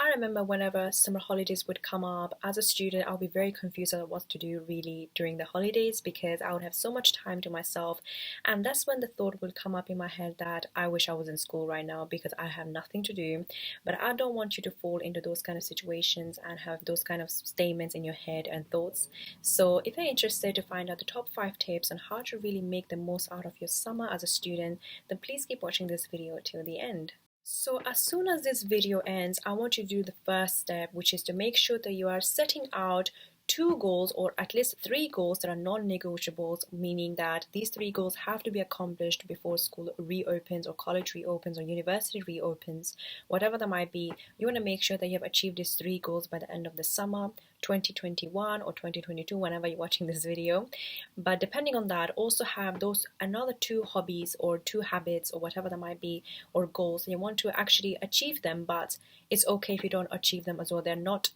I remember whenever summer holidays would come up, as a student, I'll be very confused about what to do really during the holidays because I would have so much time to myself. And that's when the thought will come up in my head that I wish I was in school right now because I have nothing to do. But I don't want you to fall into those kind of situations and have those kind of statements in your head and thoughts. So if you're interested to find out the top 5 tips on how to really make the most out of your summer as a student, then please keep watching this video till the end. So as soon as this video ends, I want you to do the first step, which is to make sure that you are setting out 2 goals or at least 3 goals that are non-negotiables, meaning that these 3 goals have to be accomplished before school reopens or college reopens or university reopens, whatever that might be. You want to make sure that you have achieved these 3 goals by the end of the summer 2021 or 2022, whenever you're watching this video. But depending on that, also have those another 2 hobbies or 2 habits or whatever that might be, or goals, and you want to actually achieve them, but it's okay if you don't achieve them as well. They're not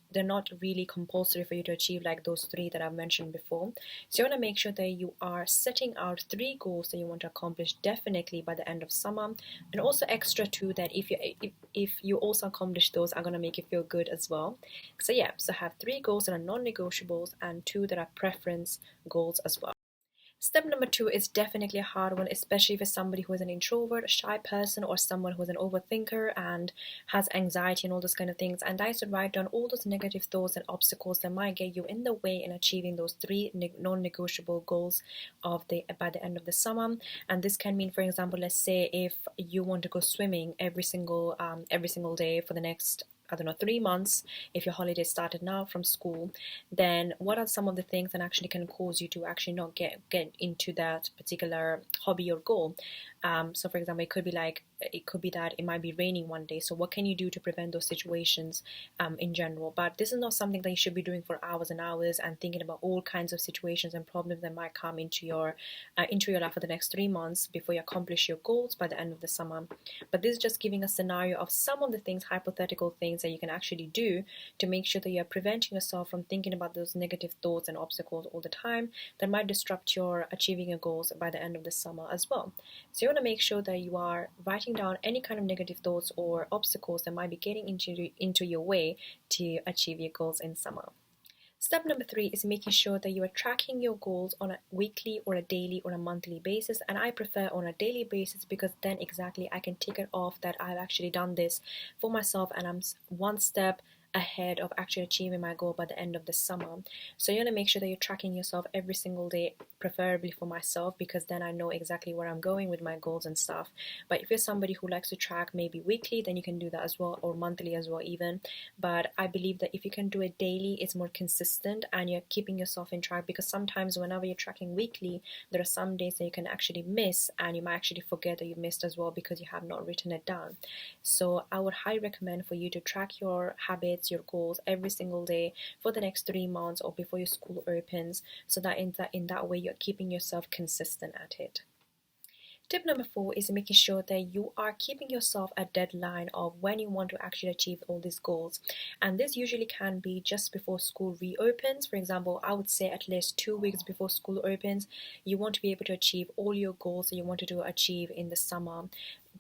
really compulsory for you to achieve like those 3 that I've mentioned before. So you want to make sure that you are setting out 3 goals that you want to accomplish definitely by the end of summer, and also extra 2 that if you also accomplish those are going to make you feel good as well. So yeah, so have 3 goals that are non-negotiables and 2 that are preference goals as well. Step number 2 is definitely a hard one, especially for somebody who is an introvert, a shy person, or someone who is an overthinker and has anxiety and all those kind of things. And that is to write down all those negative thoughts and obstacles that might get you in the way in achieving those 3 non-negotiable goals by the end of the summer. And this can mean, for example, let's say if you want to go swimming every single day for the next, I don't know, 3 months, if your holiday started now from school, then what are some of the things that actually can cause you to actually not get into that particular hobby or goal? So for example, it could be that it might be raining one day. So what can you do to prevent those situations in general? But this is not something that you should be doing for hours and hours and thinking about all kinds of situations and problems that might come into your life for the next 3 months before you accomplish your goals by the end of the summer. But this is just giving a scenario of some of the things, hypothetical things that you can actually do to make sure that you're preventing yourself from thinking about those negative thoughts and obstacles all the time that might disrupt your achieving your goals by the end of the summer as well. So you want to make sure that you are writing down any kind of negative thoughts or obstacles that might be getting into your way to achieve your goals in summer. Step number 3 is making sure that you are tracking your goals on a weekly or a daily or a monthly basis. And I prefer on a daily basis because then exactly I can tick it off that I've actually done this for myself and I'm one step ahead of actually achieving my goal by the end of the summer. So you want to make sure that you're tracking yourself every single day, preferably for myself, because then I know exactly where I'm going with my goals and stuff. But if you're somebody who likes to track maybe weekly, then you can do that as well, or monthly as well even. But I believe that if you can do it daily, it's more consistent and you're keeping yourself in track, because sometimes whenever you're tracking weekly, there are some days that you can actually miss and you might actually forget that you missed as well because you have not written it down. So I would highly recommend for you to track your habits, your goals every single day for the next 3 months or before your school opens, so that in that way you're keeping yourself consistent at it. Tip number 4 is making sure that you are keeping yourself a deadline of when you want to actually achieve all these goals. And this usually can be just before school reopens. For example, I would say at least 2 weeks before school opens, you want to be able to achieve all your goals that you wanted to achieve in the summer.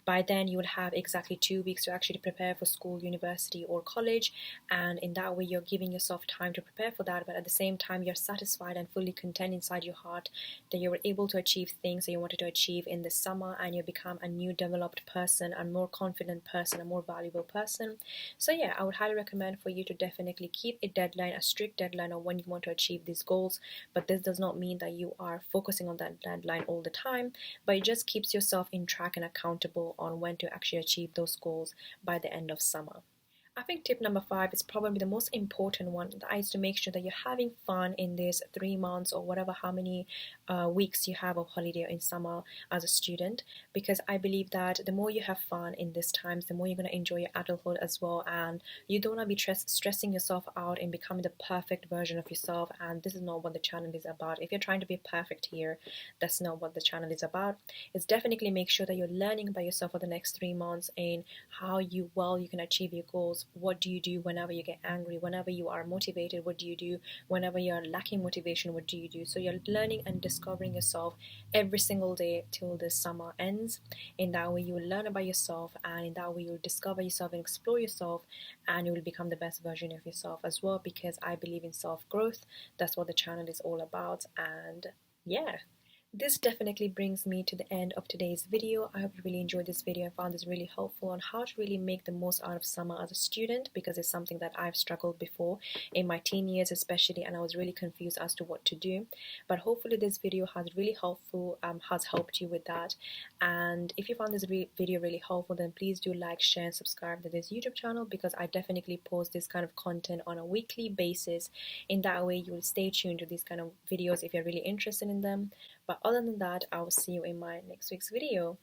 By then you will have exactly 2 weeks to actually prepare for school, university or college, and in that way you're giving yourself time to prepare for that, but at the same time you're satisfied and fully content inside your heart that you were able to achieve things that you wanted to achieve in the summer, and you become a new developed person, a more confident person, a more valuable person. So yeah, I would highly recommend for you to definitely keep a deadline, a strict deadline of when you want to achieve these goals. But this does not mean that you are focusing on that deadline all the time, but it just keeps yourself in track and accountable on when to actually achieve those goals by the end of summer. I think tip number 5 is probably the most important one. That is to make sure that you're having fun in these 3 months or whatever, how many weeks you have of holiday in summer as a student, because I believe that the more you have fun in these times, the more you're going to enjoy your adulthood as well, and you don't want to be stressing yourself out and becoming the perfect version of yourself. And this is not what the channel is about. If you're trying to be perfect here, that's not what the channel is about. It's definitely make sure that you're learning about yourself for the next 3 months and how you can achieve your goals what do you do whenever you get angry, whenever you are motivated, what do you do whenever you're lacking motivation, what do you do? So you're learning and discovering yourself every single day till the summer ends. In that way you will learn about yourself, and in that way you'll discover yourself and explore yourself, and you will become the best version of yourself as well, because I believe in self-growth. That's what the channel is all about. And yeah, this definitely brings me to the end of today's video. I hope you really enjoyed this video and found this really helpful on how to really make the most out of summer as a student, because it's something that I've struggled before in my teen years especially, and I was really confused as to what to do. But hopefully this video has helped you with that. And if you found this video really helpful, then please do like, share and subscribe to this YouTube channel, because I definitely post this kind of content on a weekly basis. In that way you will stay tuned to these kind of videos if you're really interested in them. But other than that, I will see you in my next week's video.